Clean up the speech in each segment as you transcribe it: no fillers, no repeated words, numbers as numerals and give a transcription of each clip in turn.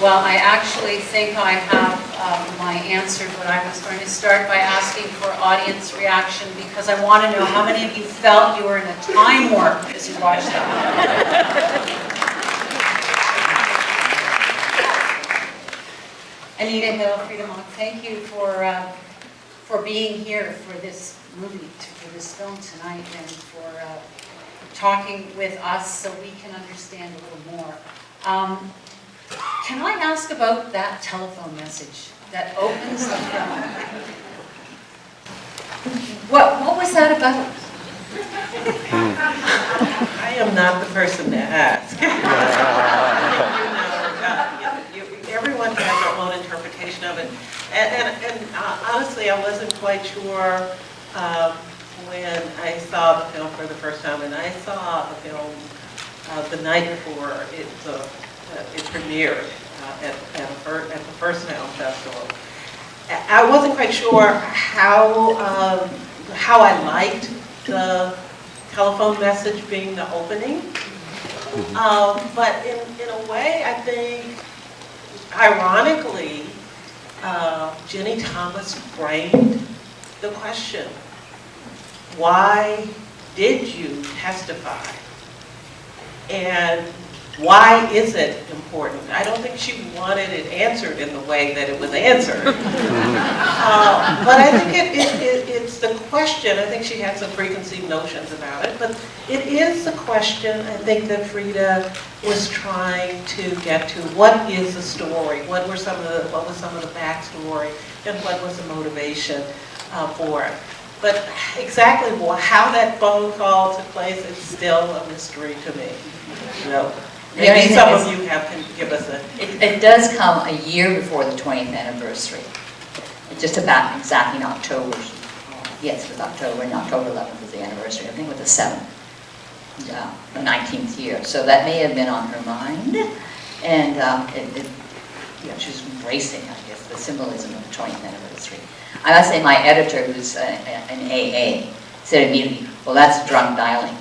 Well, I actually think I have my answer, but I was going to start by asking for audience reaction because I want to know how many of you felt you were in a time warp as you watched that. Anita Hill, Freida Mock, thank you for being here for this movie, for this film tonight, and for talking with us so we can understand a little more. Can I ask about that telephone message that opens the film? What was that about? I am not the person to ask. Everyone has their own interpretation of it. And honestly, I wasn't quite sure when I saw the film for the first time. And I saw the film the night before it premiered at the First Now Festival. I wasn't quite sure how I liked the telephone message being the opening. But in a way, I think, ironically, Jenny Thomas framed the question, why did you testify? And why is it important? I don't think she wanted it answered in the way that it was answered. But I think it's the question. I think she had some preconceived notions about it, but it is the question I think that Freida was trying to get to. What is the story? What was some of the backstory, and what was the motivation for it? But exactly how that phone call took place is still a mystery to me. You know, maybe some of you can give us a... It does come a year before the 20th anniversary. Just about exactly in October. Yes, it was October, and October 11th was the anniversary. I think it was the 7th, the 19th year. So that may have been on her mind. And she was embracing, I guess, the symbolism of the 20th anniversary. I must say my editor, who's an AA, said immediately, well, that's drunk dialing.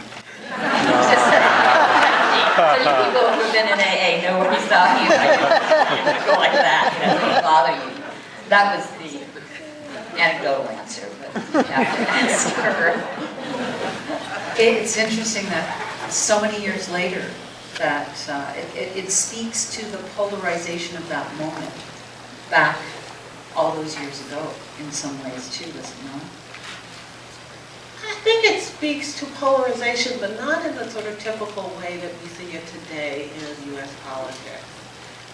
So you people who've been in AA know what he's talking about. Go like that, that doesn't bother you. That was the anecdotal answer, but you have to answer. It's interesting that so many years later that it speaks to the polarization of that moment back all those years ago in some ways too, does it not? I think it speaks to polarization, but not in the sort of typical way that we see it today in U.S. politics,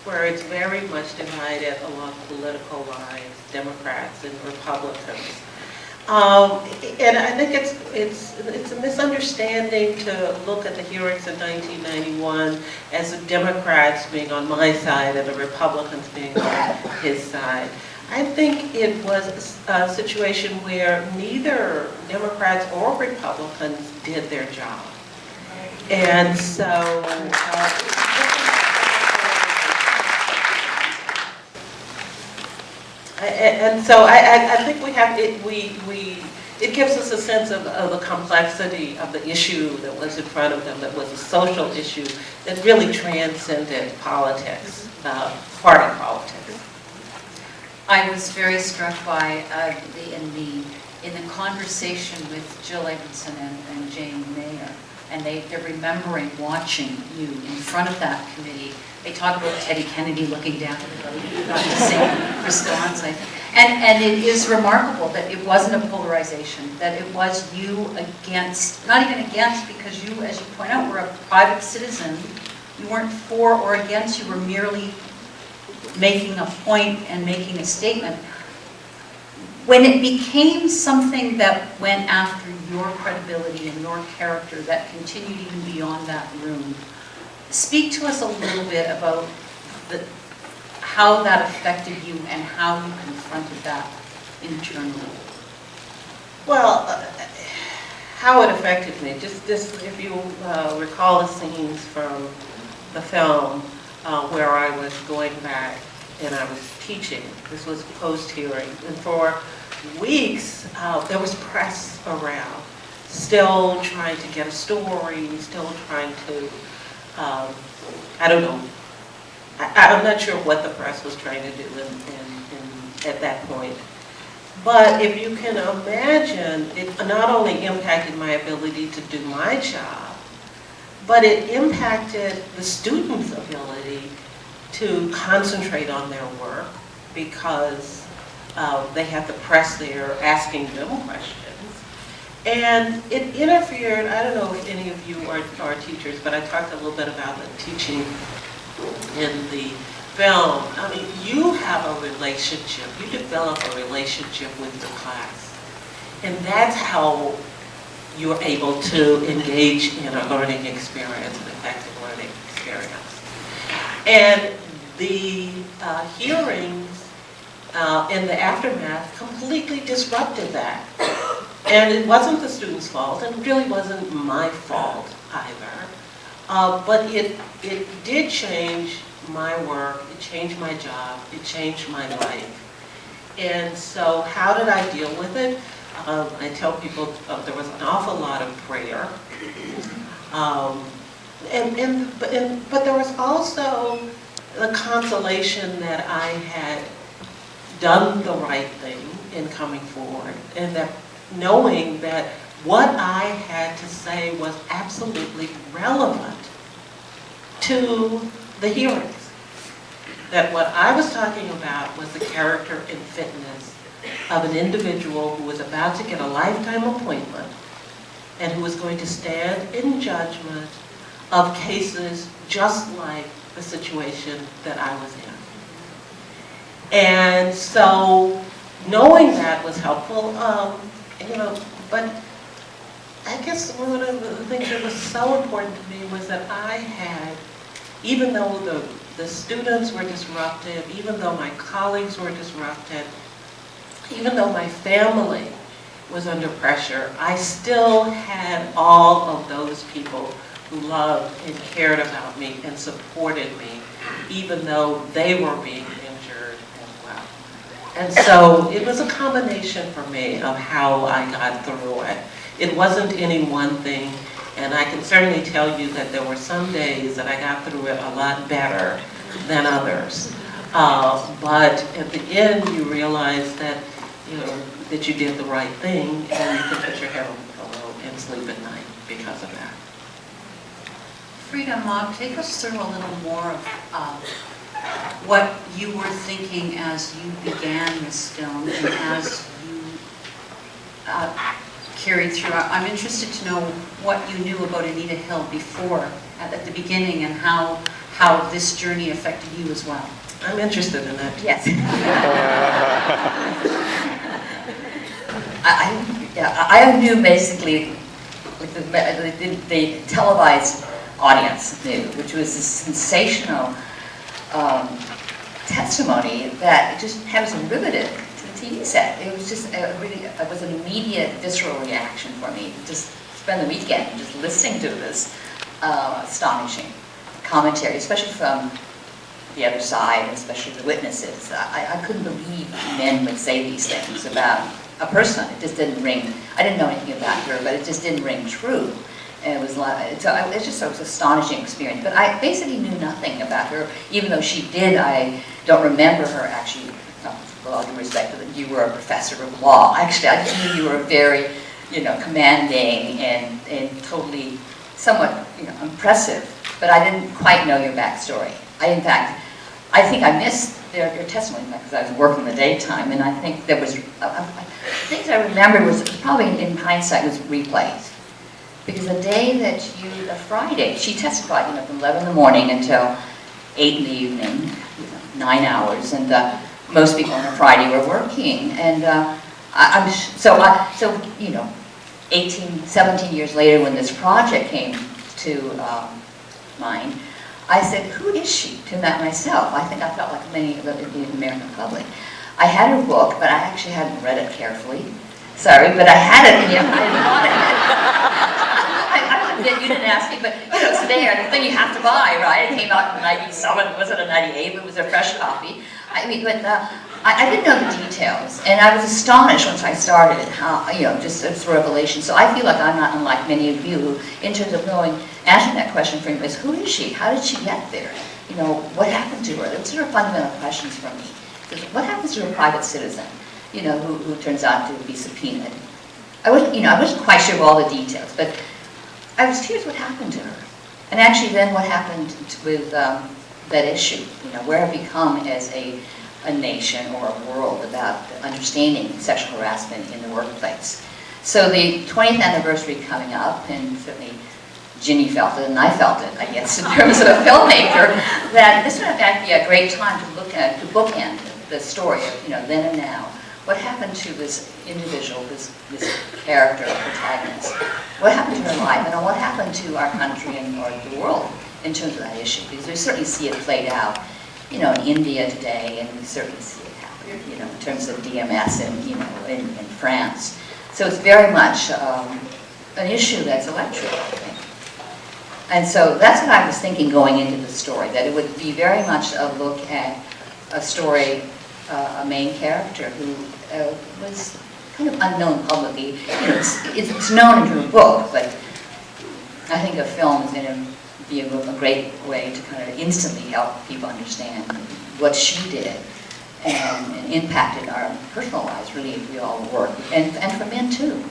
where it's very much divided along political lines, Democrats and Republicans. And I think it's a misunderstanding to look at the hearings in 1991 as the Democrats being on my side and the Republicans being on his side. I think it was a situation where neither Democrats or Republicans did their job. And so, I think we have it gives us a sense of the complexity of the issue that was in front of them, that was a social issue that really transcended politics, party politics. I was very struck by in the conversation with Jill Eggleston and Jane Mayer, and they're remembering watching you in front of that committee. They talk about Teddy Kennedy looking down at the vote. You got the same response, I think. And it is remarkable that it wasn't a polarization, that it was you against, not even against, because you, as you point out, were a private citizen. You weren't for or against, you were merely making a point and making a statement. When it became something that went after your credibility and your character that continued even beyond that room, speak to us a little bit about how that affected you and how you confronted that internally. Well, how it affected me, just if you recall the scenes from the film where I was going back and I was teaching. This was post-hearing. And for weeks, there was press around, still trying to get a story, still trying to, I don't know, I'm not sure what the press was trying to do at that point. But if you can imagine, it not only impacted my ability to do my job, but it impacted the students' ability to concentrate on their work because they had the press there asking them questions. And it interfered, I don't know if any of you are teachers, but I talked a little bit about the teaching in the film. I mean, you have a relationship, you develop a relationship with the class. And that's how you're able to engage in a learning experience, an effective learning experience. And the hearings in the aftermath completely disrupted that. And it wasn't the students' fault, and it really wasn't my fault either. But it did change my work, it changed my job, it changed my life. And so how did I deal with it? I tell people there was an awful lot of prayer. But there was also the consolation that I had done the right thing in coming forward, and that knowing that what I had to say was absolutely relevant to the hearings. That what I was talking about was the character and fitness of an individual who was about to get a lifetime appointment and who was going to stand in judgment of cases just like the situation that I was in. And so knowing that was helpful, but I guess one of the things that was so important to me was that I had, even though the students were disrupted, even though my colleagues were disrupted, even though my family was under pressure, I still had all of those people who loved and cared about me and supported me, even though they were being injured as well. And so it was a combination for me of how I got through it. It wasn't any one thing, and I can certainly tell you that there were some days that I got through it a lot better than others. But at the end, you realize that, that you did the right thing, and you can put your head on the pillow and sleep at night because of that. Freida Mock, take us through a little more of what you were thinking as you began this film and as you carried through. I'm interested to know what you knew about Anita Hill before, at the beginning, and how this journey affected you as well. I'm interested in that. Yes. I knew basically the televised audience knew, which was this sensational testimony that just was riveted to the TV set. It was just it was an immediate visceral reaction for me. Just spend the weekend just listening to this astonishing commentary, especially from the other side, especially the witnesses. I couldn't believe men would say these things about a person. It just didn't ring. I didn't know anything about her, but it just didn't ring true. And it was like, so it was an astonishing experience. But I basically knew nothing about her, even though she did. I don't remember her actually. With all due respect, that you were a professor of law. Actually, I just knew you were very, commanding and totally, somewhat, impressive. But I didn't quite know your backstory. I think I missed your testimony because I was working the daytime, and I think there was things I remember was probably in hindsight was replays. Because the day that the Friday, she testified, from 11 in the morning until 8 in the evening, 9 hours, and most people on a Friday were working. And 17 years later, when this project came to mind, I said, who is she? To that myself. I think I felt like many of the American public. I had her book, but I actually hadn't read it carefully. Sorry, but I had it, and I didn't want it. You didn't ask me, but it's there, the thing you have to buy, right? It came out in 97, was it a 98, but it was a fresh copy. I didn't know the details, and I was astonished once I started, how, just it's a revelation. So I feel like I'm not unlike many of you, in terms of answering that question for me, is who is she? How did she get there? you know, what happened to her? Those sort of fundamental questions for me. What happens to a private citizen, you know, who turns out to be subpoenaed? I wasn't quite sure of all the details, but I was curious what happened to her. And actually then what happened with that issue, you know, where have we come as a nation or a world about understanding sexual harassment in the workplace. So the 20th anniversary coming up, and certainly Ginny felt it and I felt it, I guess, in terms of a filmmaker, that this would in fact be a great time to look at, to bookend the story of, you know, then and now. What happened to this individual, this character, protagonist? What happened to her life, and what happened to our country and or the world in terms of that issue? Because we certainly see it played out, you know, in India today, and we certainly see it happen, you know, in terms of DMS and, you know, in France. So it's very much an issue that's electric, I think. And so that's what I was thinking going into the story, that it would be very much a look at a story, a main character who was kind of unknown publicly. You know, it's known in her book, but I think a film is going to be a great way to kind of instantly help people understand what she did and impacted our personal lives. Really, we all work, and for men too.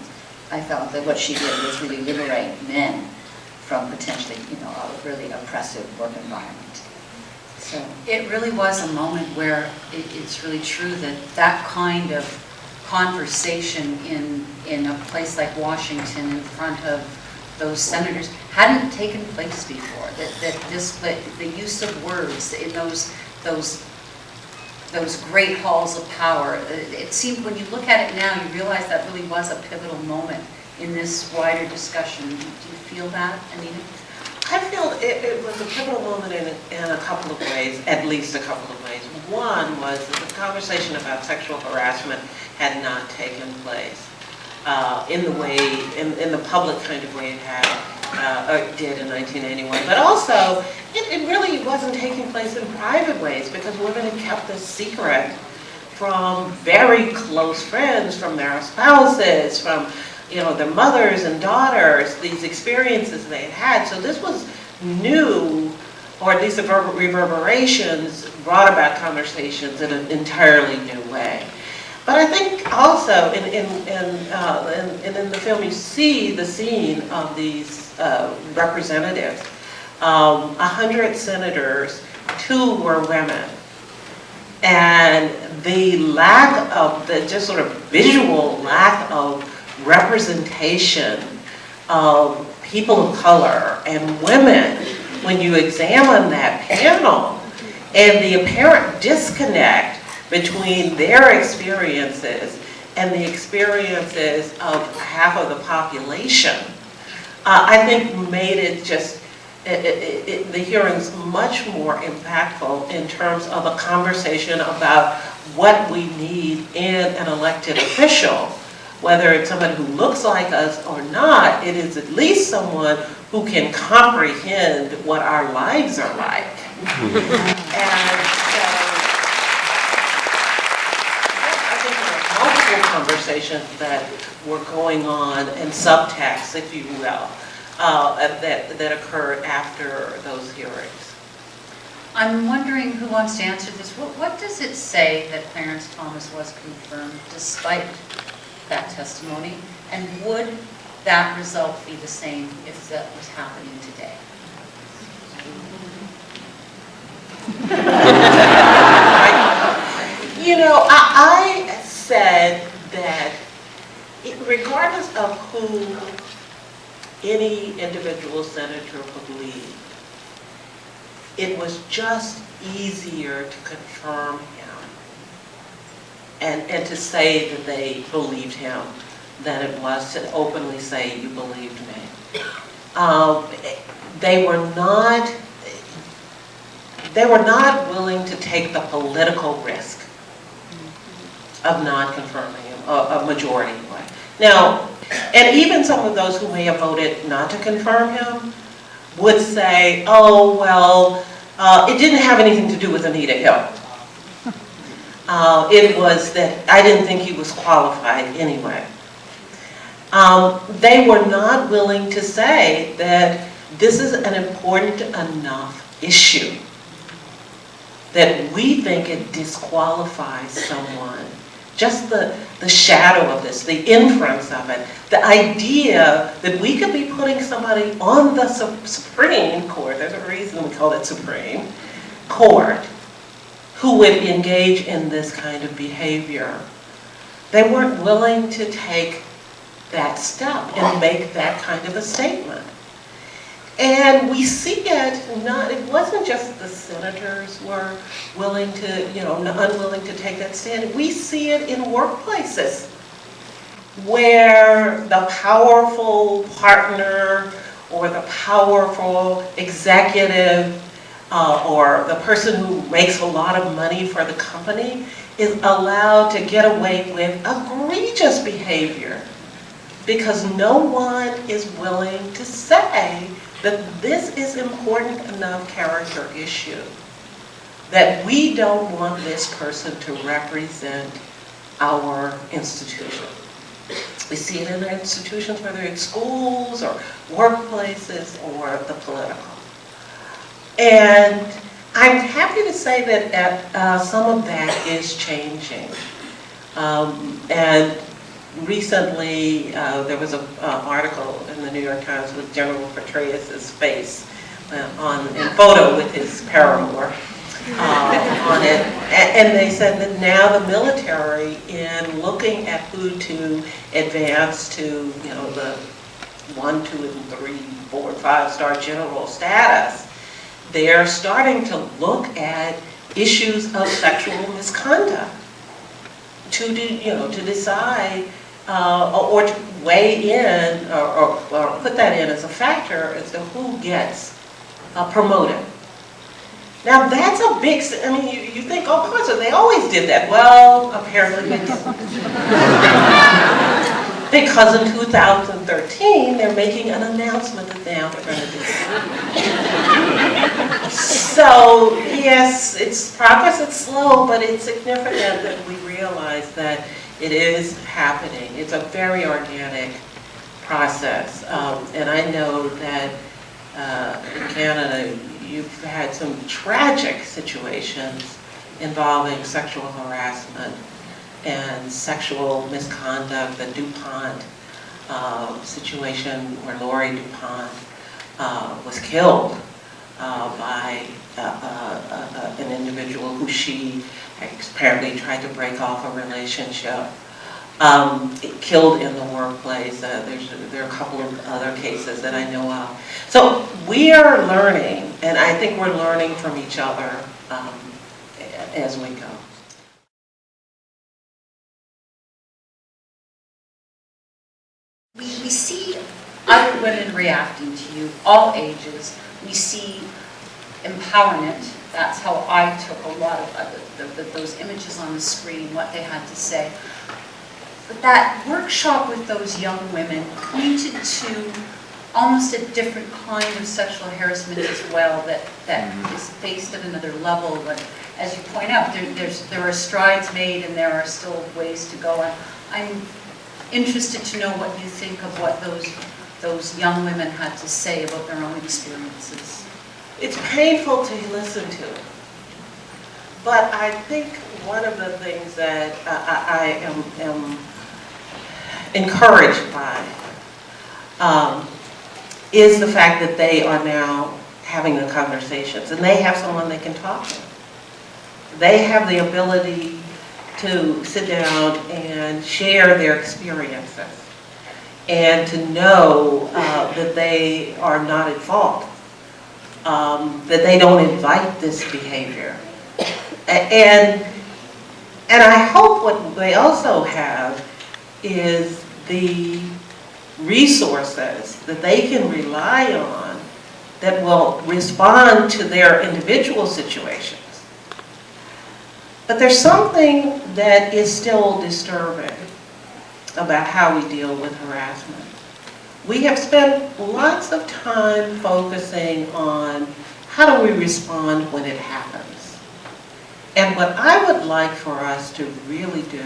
I felt that what she did was really liberate men from potentially, you know, a really oppressive work environment. So it really was a moment where it's really true that that kind of conversation in a place like Washington in front of those senators hadn't taken place before. That the use of words in those great halls of power. It seemed, when you look at it now, you realize that really was a pivotal moment in this wider discussion. Do you feel that, Anita? I feel it was a pivotal moment in a couple of ways, at least a couple of ways. One was that the conversation about sexual harassment had not taken place in the public kind of way it had, did in 1981. But also, it really wasn't taking place in private ways, because women had kept this secret from very close friends, from their spouses, from, you know, their mothers and daughters, these experiences they had had. So this was new, or at least the reverberations brought about conversations in an entirely new way. But I think also in the film you see the scene of these representatives. 100 senators, 2 were women. And the lack of, the just sort of visual lack of representation of people of color and women, when you examine that panel, and the apparent disconnect between their experiences and the experiences of half of the population, I think made it just, the hearings much more impactful in terms of a conversation about what we need in an elected official. Whether it's someone who looks like us or not, it is at least someone who can comprehend what our lives are like. And I think there are multiple conversations that were going on, and subtext, if you will, that occurred after those hearings. I'm wondering who wants to answer this. What does it say that Clarence Thomas was confirmed despite that testimony, and would that result be the same if that was happening today? You know, I said that regardless of who any individual senator believed, it was just easier to confirm him and to say that they believed him than it was to openly say, you believed me. They were not willing to take the political risk of not confirming him, a majority anyway. Now, and even some of those who may have voted not to confirm him would say, oh, well, it didn't have anything to do with Anita Hill. It was that I didn't think he was qualified anyway. They were not willing to say that this is an important enough issue that we think it disqualifies someone. Just the shadow of this, the inference of it, the idea that we could be putting somebody on the Supreme Court, there's a reason we call it Supreme Court, who would engage in this kind of behavior. They weren't willing to take that step and make that kind of a statement. And we see it wasn't just the senators were willing to, unwilling to take that stand. We see it in workplaces where the powerful partner or the powerful executive or the person who makes a lot of money for the company is allowed to get away with egregious behavior because no one is willing to say that this is important enough character issue, that we don't want this person to represent our institution. We see it in the institutions, whether it's schools or workplaces or the political. And I'm happy to say that some of that is changing. And recently, there was an article in the New York Times with General Petraeus' face in photo with his paramour on it. And they said that now the military, in looking at who to advance to, the 1, 2, and 3, 4, and 5-star general status, they're starting to look at issues of sexual misconduct to decide or to weigh in or put that in as a factor as to who gets promoted. Now that's a big, you think, oh, of course, they always did that. Well, apparently they didn't. Because in 2013, they're making an announcement that now they're going to do that. So, yes, it's progress, it's slow, but it's significant that we realize that it is happening. It's a very organic process. And I know that in Canada, you've had some tragic situations involving sexual harassment and sexual misconduct. The DuPont situation where Lori DuPont was killed by an individual who she apparently tried to break off a relationship, killed in the workplace. There are a couple of other cases that I know of. So we are learning, and I think we're learning from each other as we go. We see other women reacting to you, all ages. We see empowerment. That's how I took a lot of those images on the screen, what they had to say. But that workshop with those young women pointed to almost a different kind of sexual harassment as well that is faced at another level. But as you point out, there are strides made and there are still ways to go. And I'm interested to know what you think of what those young women had to say about their own experiences. It's painful to listen to, but I think one of the things that I am encouraged by is the fact that they are now having the conversations and they have someone they can talk to. They have the ability to sit down and share their experiences and to know that they are not at fault, that they don't invite this behavior. And I hope what they also have is the resources that they can rely on that will respond to their individual situations. But there's something that is still disturbing about how we deal with harassment. We have spent lots of time focusing on how do we respond when it happens. And what I would like for us to really do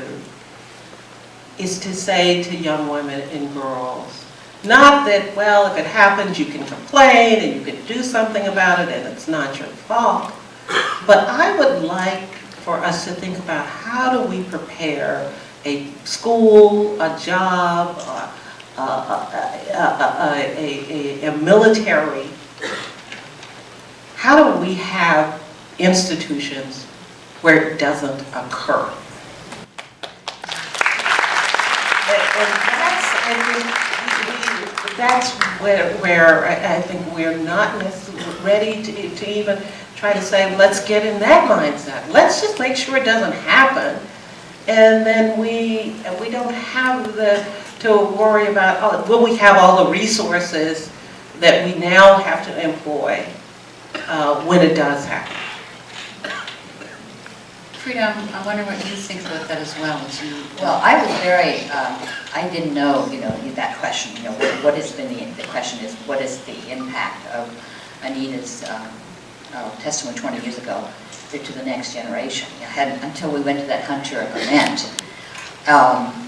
is to say to young women and girls, not that, well, if it happens, you can complain and you can do something about it and it's not your fault, But I would like for us to think about how do we prepare a school, a job, a military. How do we have institutions where it doesn't occur? And that's where I think we're not necessarily ready to even try to say, let's get in that mindset. Let's just make sure it doesn't happen. And then we don't have to worry about, oh, will we have all the resources that we now have to employ when it does happen. Freida, I wonder what you think about that as well. As you, well, I was very, I didn't know, that question, what has been the question is, what is the impact of Anita's testimony 20 years ago to the next generation? Until we went to that Hunter event,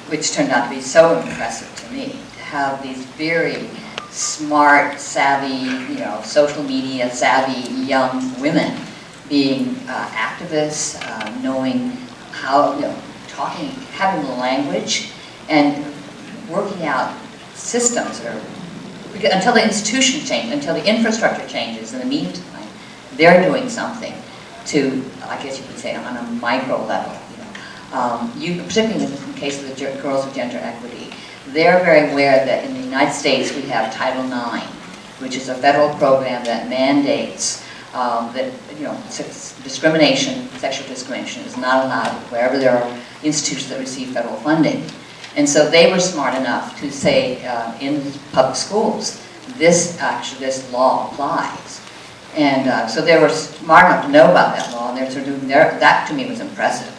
which turned out to be so impressive to me, to have these very smart, savvy, social media savvy young women being activists, knowing how, talking, having the language, and working out systems, until the institution changes, until the infrastructure changes. In the meantime, they're doing something to, I guess you could say, on a micro level. Particularly in the case of the Girls of Gender Equity, they're very aware that in the United States we have Title IX, which is a federal program that mandates that discrimination, sexual discrimination, is not allowed wherever there are institutions that receive federal funding. And so they were smart enough to say in public schools, this law applies. And so they were smart enough to know about that law, and they're sort of that to me was impressive,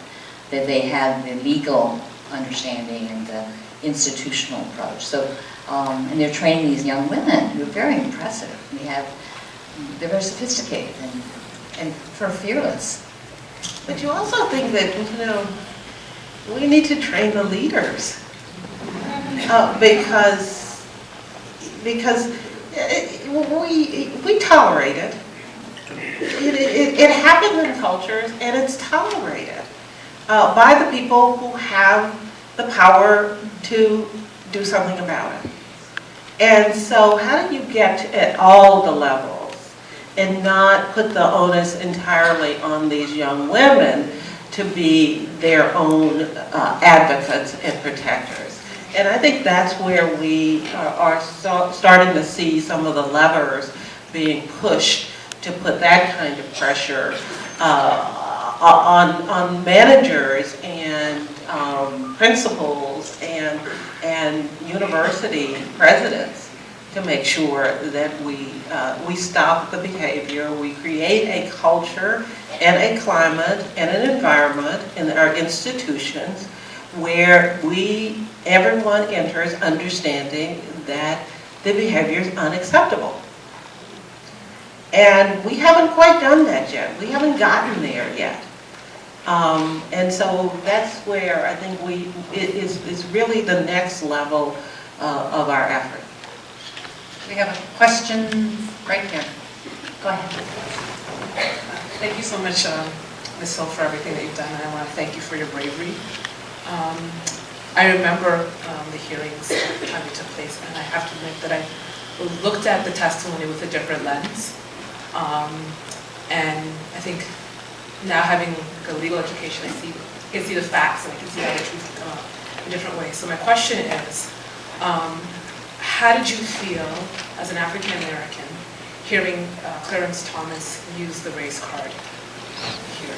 that they had the legal understanding and the institutional approach. So, and they're training these young women who are very impressive. They're very sophisticated and fearless. But you also think that, we need to train the leaders. Because we tolerate it. It happens in cultures, and it's tolerated by the people who have the power to do something about it. And so how do you get at all the levels and not put the onus entirely on these young women to be their own advocates and protectors? And I think that's where we are starting to see some of the levers being pushed to put that kind of pressure on managers and principals and university presidents to make sure that we stop the behavior, we create a culture and a climate and an environment in our institutions where everyone enters understanding that the behavior is unacceptable. And we haven't quite done that yet. We haven't gotten there yet. And so that's where I think it is really the next level of our effort. we have a question right here. Go ahead. Thank you so much, Ms. Hill, for everything that you've done, and I want to thank you for your bravery. I remember the hearings time it took place, and I have to admit that I looked at the testimony with a different lens. And I think now having a legal education, I can see the facts and I can see how the truth come out in different ways. So my question is, how did you feel as an African American hearing Clarence Thomas use the race card here?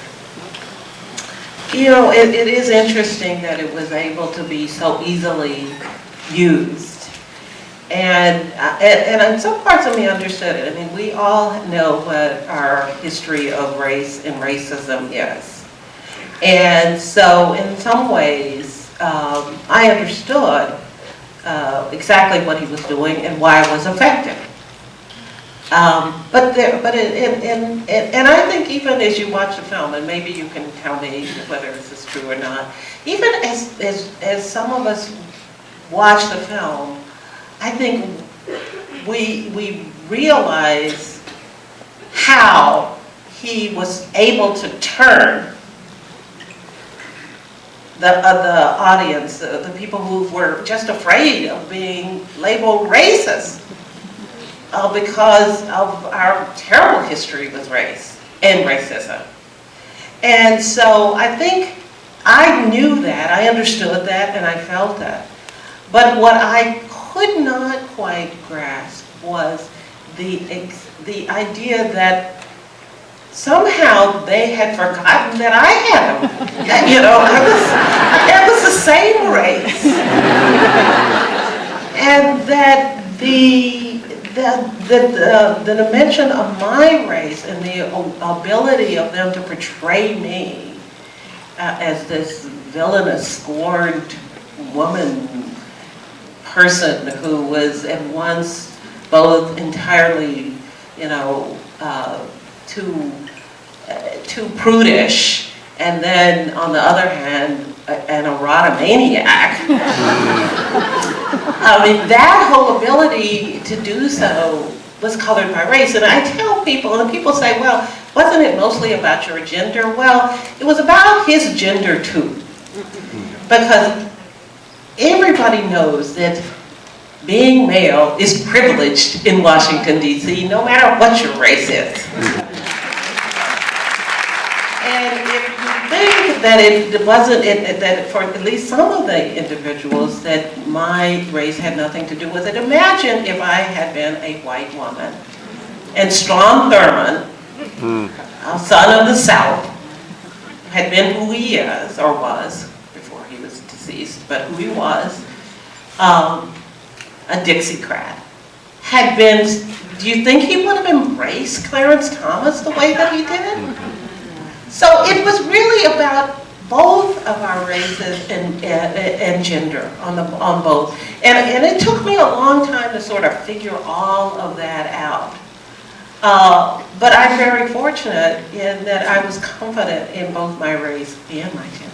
You know, it is interesting that it was able to be so easily used. And in some parts of me understood it. I mean, we all know what our history of race and racism is. And so in some ways, I understood exactly what he was doing and why it was effective. And I think even as you watch the film, and maybe you can tell me whether this is true or not, even as some of us watch the film, I think we realize how he was able to turn the audience, the people who were just afraid of being labeled racist because of our terrible history with race and racism. And so I think I knew that, I understood that, and I felt that. But what I could not quite grasp was the idea that somehow they had forgotten that I had them. You know, I was the same race. And that the dimension of my race and the ability of them to portray me as this villainous, scorned woman person who was at once both entirely, you know, too prudish, and then on the other hand, an erotomaniac. I mean, that whole ability to do so was colored by race. And I tell people, and people say, well, wasn't it mostly about your gender? Well, it was about his gender too. Because everybody knows that being male is privileged in Washington, D.C., no matter what your race is. And if you think that it wasn't, that for at least some of the individuals, that my race had nothing to do with it, imagine if I had been a white woman and Strom Thurmond, a son of the South, had been who he is, or was, before he was deceased, but who he was, a Dixiecrat, had been, do you think he would have embraced Clarence Thomas the way that he did? So it was really about both of our races and gender, on both. And it took me a long time to sort of figure all of that out. But I'm very fortunate in that I was confident in both my race and my gender.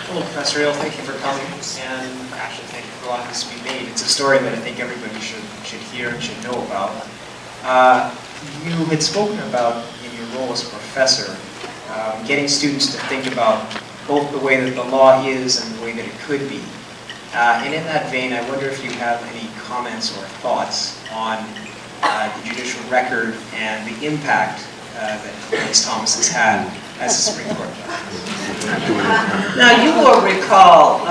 Hello, Professor Hill. Thank you for coming, and actually thank you for allowing this to be made. It's a story that I think everybody should hear and should know about. You had spoken about, in your role as a professor, getting students to think about both the way that the law is and the way that it could be. And in that vein, I wonder if you have any comments or thoughts on the judicial record and the impact that Clarence Thomas has had as a Supreme Court judge. Now, you will recall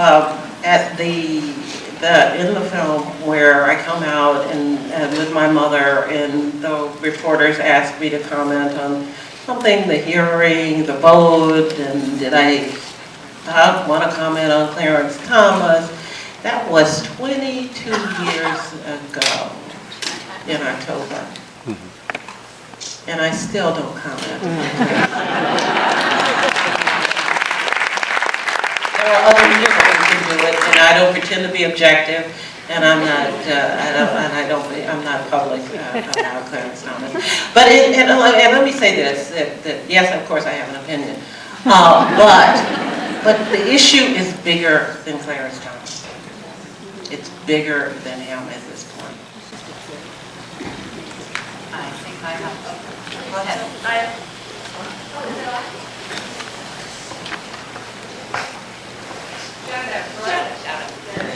at in the film where I come out and with my mother, and the reporters asked me to comment on something, the hearing, the vote, and did I want to comment on Clarence Thomas. That was 22 years ago in October. And I still don't comment. There are other people who can do it, and I don't pretend to be objective, and I'm not. I'm not public about Clarence Thomas. But and let me say this: that yes, of course, I have an opinion, but the issue is bigger than Clarence Thomas. It's bigger than him at this point. I think I have. Go ahead.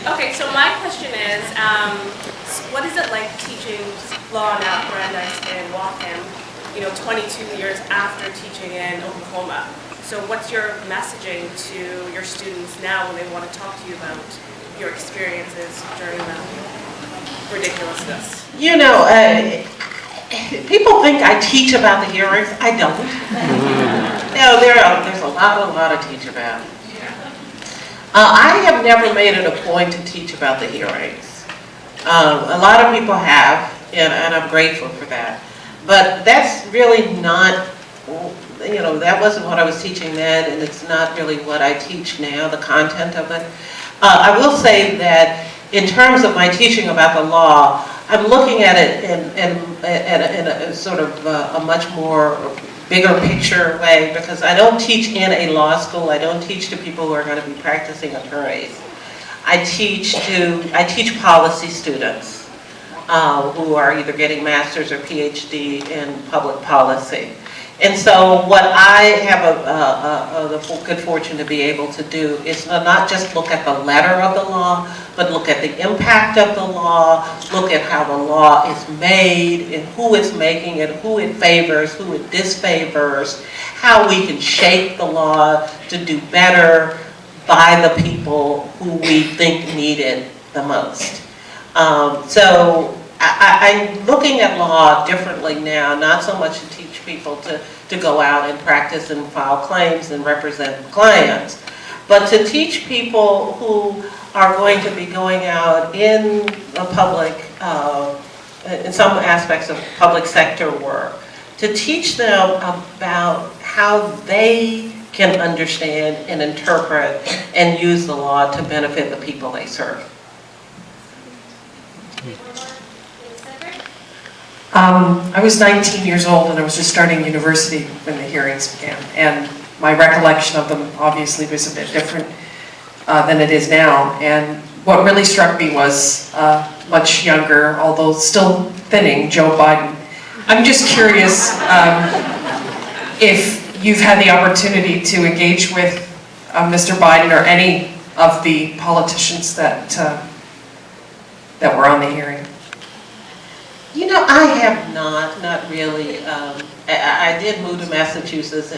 Okay, so my question is, what is it like teaching law now, Brandeis in Waltham, 22 years after teaching in Oklahoma? So what's your messaging to your students now when they want to talk to you about your experiences during the ridiculousness? People think I teach about the hearings. I don't. There's a lot to teach about. I have never made it a point to teach about the hearings. A lot of people have, and I'm grateful for that. But that's really not, that wasn't what I was teaching then, and it's not really what I teach now, the content of it. I will say that in terms of my teaching about the law, I'm looking at it in a sort of a much more bigger picture way, because I don't teach in a law school. I don't teach to people who are going to be practicing attorneys. I teach policy students who are either getting master's or PhD in public policy. And so what I have the good fortune to be able to do is not just look at the letter of the law, but look at the impact of the law, look at how the law is made, and who is making it, who it favors, who it disfavors, how we can shape the law to do better by the people who we think need it the most. So I'm looking at law differently now, not so much to teach people to go out and practice and file claims and represent clients, but to teach people who are going to be going out in the public, in some aspects of public sector work, to teach them about how they can understand and interpret and use the law to benefit the people they serve. I was 19 years old and I was just starting university when the hearings began, and my recollection of them obviously was a bit different than it is now. And what really struck me was much younger, although still thinning, Joe Biden. I'm just curious if you've had the opportunity to engage with Mr. Biden or any of the politicians that were on the hearing. You know, I have not really. I did move to Massachusetts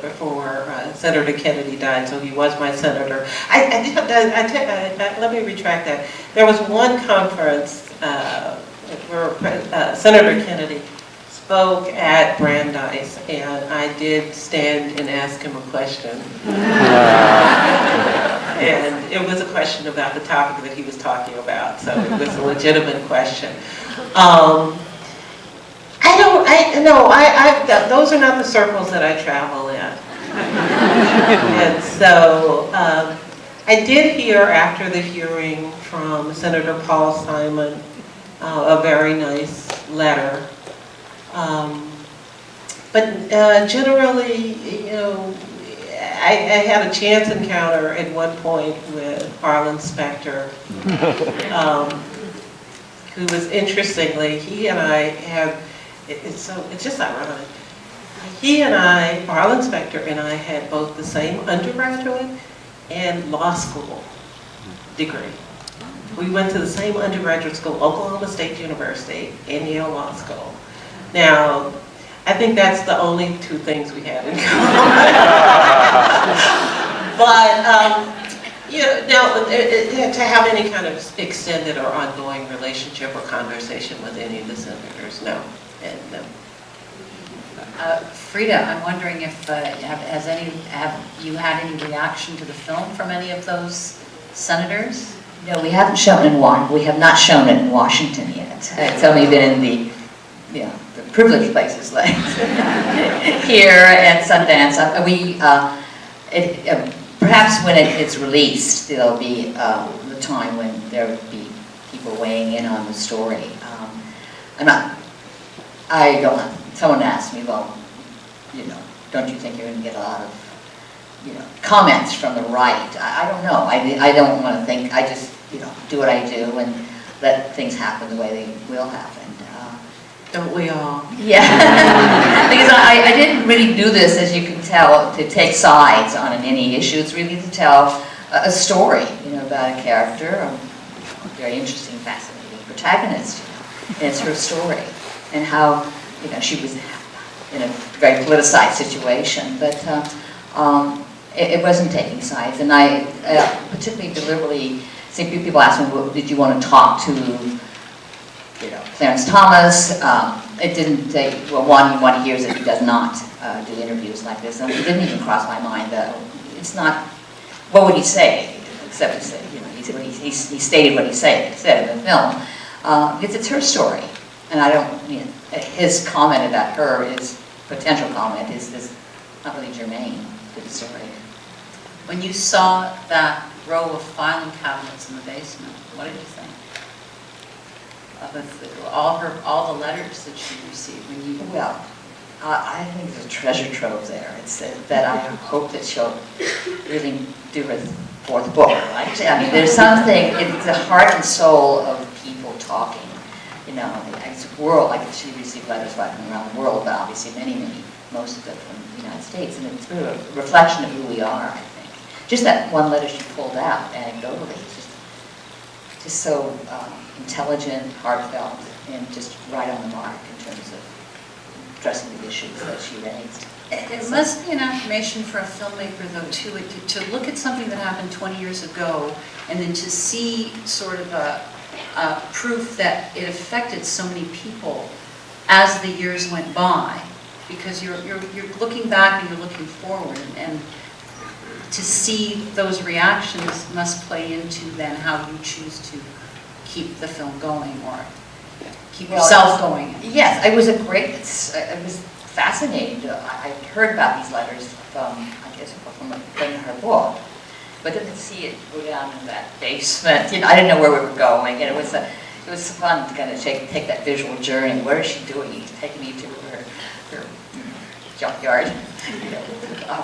before Senator Kennedy died, so he was my senator. Let me retract that. There was one conference where Senator Kennedy spoke at Brandeis, and I did stand and ask him a question. And it was a question about the topic that he was talking about, so it was a legitimate question. Those are not the circles that I travel in. And so I did hear after the hearing from Senator Paul Simon a very nice letter. But generally, you know, I had a chance encounter at one point with Arlen Specter, who was, interestingly, he and I have, it's just ironic. He and I, Arlen Specter and I, had both the same undergraduate and law school degree. We went to the same undergraduate school, Oklahoma State University and Yale Law School. Now, I think that's the only two things we have in common. But, you know, now, to have any kind of extended or ongoing relationship or conversation with any of the senators, no. And no. Freida, I'm wondering if have you had any reaction to the film from any of those senators? No, we haven't shown it in we have not shown it in Washington yet. It's only been in the, you know, the privileged places like here and Sundance. Perhaps when it's released, there'll be the time when there will be people weighing in on the story. Someone asked me, well, you know, don't you think you're going to get a lot of, you know, comments from the right? I don't know. I don't want to think. I just, you know, do what I do and let things happen the way they will happen. Don't we all? Yeah. Because I didn't really do this, as you can tell, to take sides on any issue. It's really to tell a story, you know, about a character, a very interesting, fascinating protagonist. You know, and it's her story and how, you know, she was in a very politicized situation, but it wasn't taking sides. And I particularly deliberately see people ask me, well, did you want to talk to, you know, Clarence Thomas? It didn't say, well, one hears that he does not do interviews like this, and it didn't even cross my mind that it's not, what would he say? Except to say, you know, he stated what he said in the film. Because it's her story. And I don't, you know, his comment about her, his potential comment, is not really germane to the story. When you saw that row of filing cabinets in the basement, what did you think? All the letters that she received when you... Well, I think there's a treasure trove there. It's that I hope that she'll really do her fourth book, right? I mean, there's something, it's the heart and soul of people talking. You know, it's a world, like she received letters right from around the world, but obviously most of it from the United States, and it's sort of a reflection of who we are, I think. Just that one letter she pulled out, anecdotally, it's just so intelligent, heartfelt, and just right on the mark in terms of addressing the issues that she raised. It must be an affirmation for a filmmaker, though, too, to look at something that happened 20 years ago, and then to see sort of a proof that it affected so many people as the years went by, because you're looking back and you're looking forward, and to see those reactions must play into then how you choose to keep the film going or keep yourself going. Yes, it was it was fascinating. I heard about these letters from, I guess, from her book, but didn't see it go down in that basement. You know, I didn't know where we were going, and it was fun to kind of take that visual journey. Where is she doing? He's taking me to her junkyard, you know,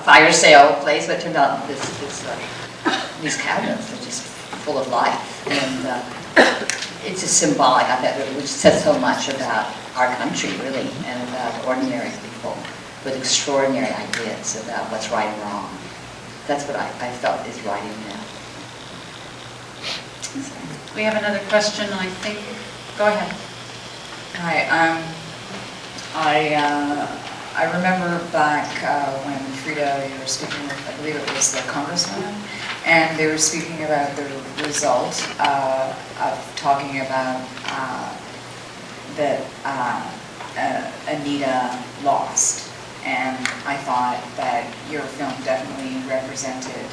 fire sale place, but it turned out these cabinets are just full of life, and it's just symbolic. I thought, which says so much about our country, really, and about ordinary people with extraordinary ideas about what's right and wrong. That's what I felt is writing now. We have another question, I think. Go ahead. Hi. I remember back when Freida, you were speaking with, I believe it was the congresswoman, and they were speaking about the result of talking about that Anita lost. And I thought that your film definitely represented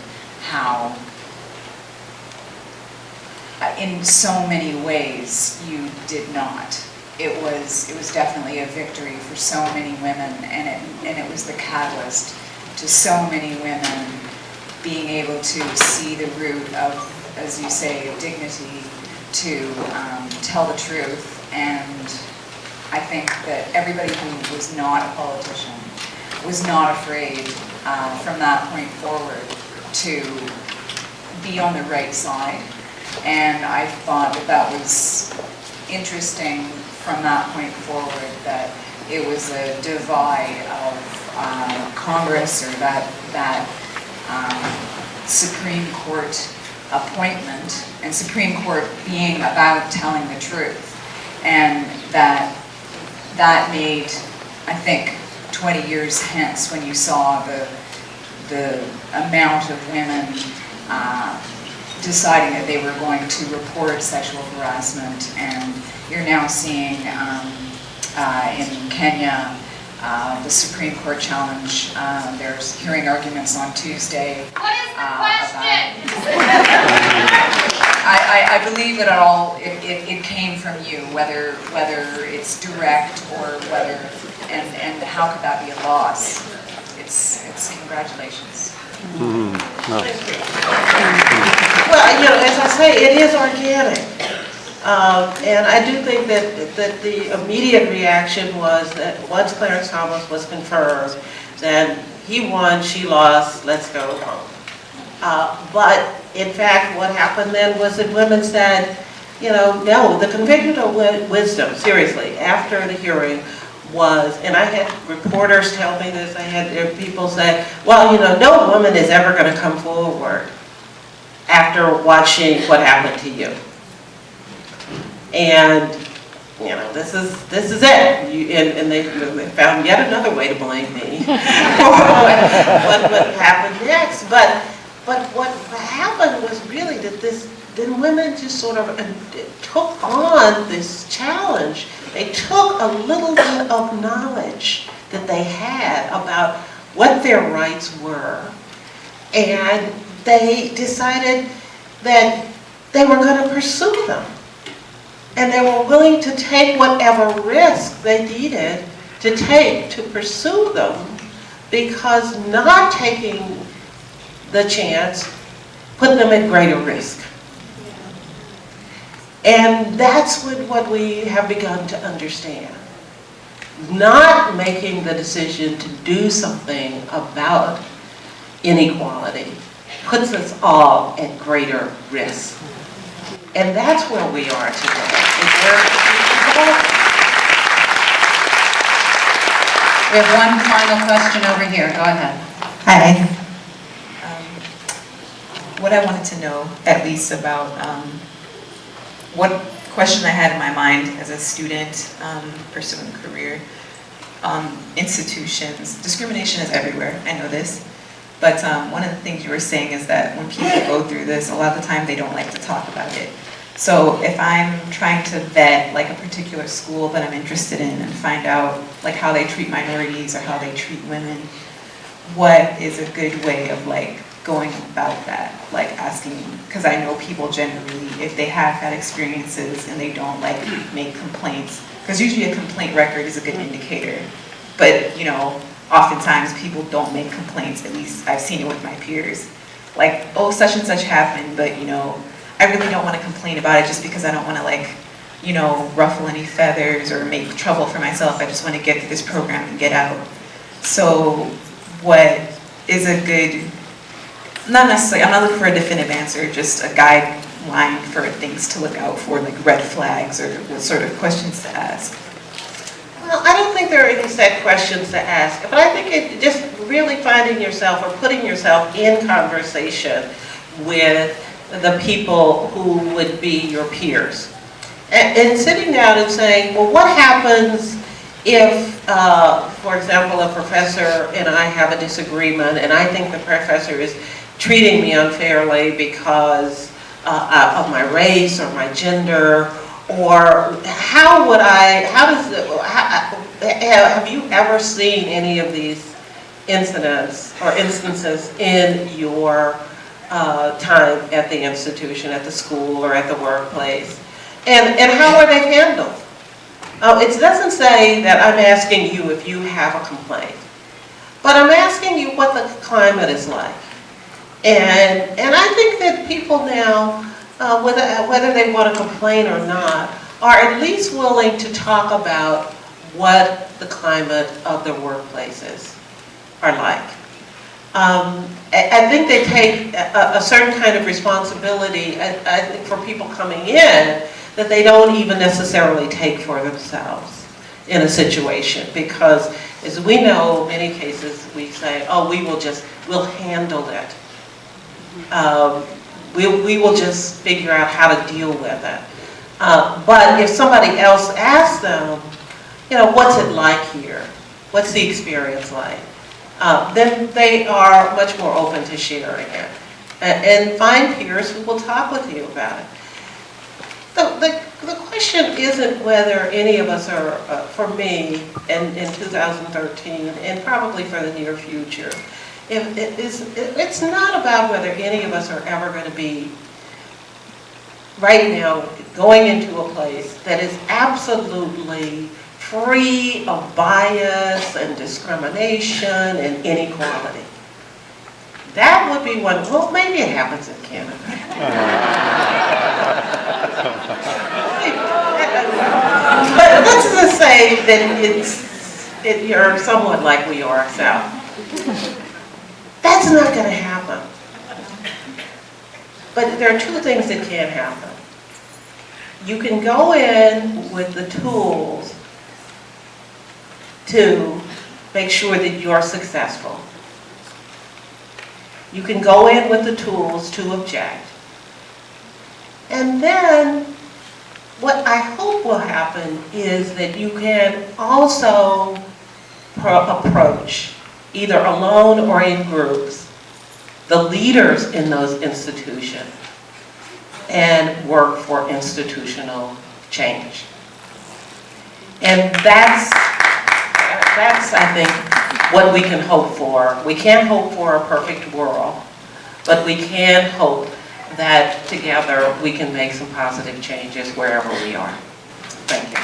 how, in so many ways, you did not. It was definitely a victory for so many women, and it was the catalyst to so many women being able to see the root of, as you say, dignity, to tell the truth. And I think that everybody who was not a politician was not afraid from that point forward to be on the right side. And I thought that was interesting from that point forward, that it was a divide of Congress, or that Supreme Court appointment, and Supreme Court being about telling the truth. And that made, I think, 20 years hence, when you saw the amount of women deciding that they were going to report sexual harassment, and you're now seeing in Kenya the Supreme Court challenge. There's hearing arguments on Tuesday. What is the question? I believe it all. It came from you, whether it's direct or whether, and how could that be a loss? It's congratulations. Mm-hmm. Well, you know, as I say, it is organic. And I do think that the immediate reaction was that once Clarence Thomas was confirmed, then he won, she lost, let's go home. But in fact, what happened then was that women said, you know, no, the conventional wisdom, seriously, after the hearing was, and I had reporters tell me this, I had people say, well, you know, no woman is ever going to come forward after watching what happened to you. And, you know, this is it. And they found yet another way to blame me for what happened next. But what happened was really that then women just sort of took on this challenge. They took a little bit of knowledge that they had about what their rights were, and they decided that they were going to pursue them. And they were willing to take whatever risk they needed to take to pursue them, because not taking the chance put them at greater risk. And that's what we have begun to understand. Not making the decision to do something about inequality puts us all at greater risk. And that's where we are today. We have one final question over here. Go ahead. Hi. What I wanted to know, at least about what question I had in my mind as a student pursuing a career, institutions. Discrimination is everywhere, I know this. But one of the things you were saying is that when people go through this, a lot of the time they don't like to talk about it. So if I'm trying to vet like a particular school that I'm interested in and find out like how they treat minorities or how they treat women, what is a good way of like going about that? Like asking, because I know people generally, if they have had experiences and they don't like make complaints, because usually a complaint record is a good indicator. But you know, oftentimes people don't make complaints, at least I've seen it with my peers. Like, oh, such and such happened, but you know, I really don't want to complain about it just because I don't want to like, you know, ruffle any feathers or make trouble for myself. I just want to get through this program and get out. So what is a good, not necessarily, I'm not looking for a definitive answer, just a guideline for things to look out for, like red flags or what sort of questions to ask? Well, I don't think there are any set questions to ask, but I think it just really finding yourself or putting yourself in conversation with the people who would be your peers. And sitting down and saying, well, what happens if, for example, a professor and I have a disagreement and I think the professor is treating me unfairly because of my race or my gender, or how would I, have you ever seen any of these incidents or instances in your time at the institution, at the school, or at the workplace? And how are they handled? It doesn't say that I'm asking you if you have a complaint, but I'm asking you what the climate is like. And I think that people now, whether they want to complain or not, are at least willing to talk about what the climate of their workplaces are like. I think they take a certain kind of responsibility, I think, for people coming in that they don't even necessarily take for themselves in a situation, because as we know, many cases we say, oh, we'll handle it. We will just figure out how to deal with it. But if somebody else asks them, you know, what's it like here? What's the experience like? Then they are much more open to sharing it. And find peers who will talk with you about it. The question isn't whether any of us are, for me, in 2013, and probably for the near future, it's not about whether any of us are ever going to be, right now, going into a place that is absolutely free of bias and discrimination and inequality. That would be one, well, maybe it happens in Canada. But let's just say that you're somewhat like we are south. That's not going to happen. But there are two things that can happen. You can go in with the tools to make sure that you're successful. You can go in with the tools to object. And then what I hope will happen is that you can also approach, either alone or in groups, the leaders in those institutions and work for institutional change. And that's I think, what we can hope for. We can't hope for a perfect world, but we can hope that together we can make some positive changes wherever we are. Thank you.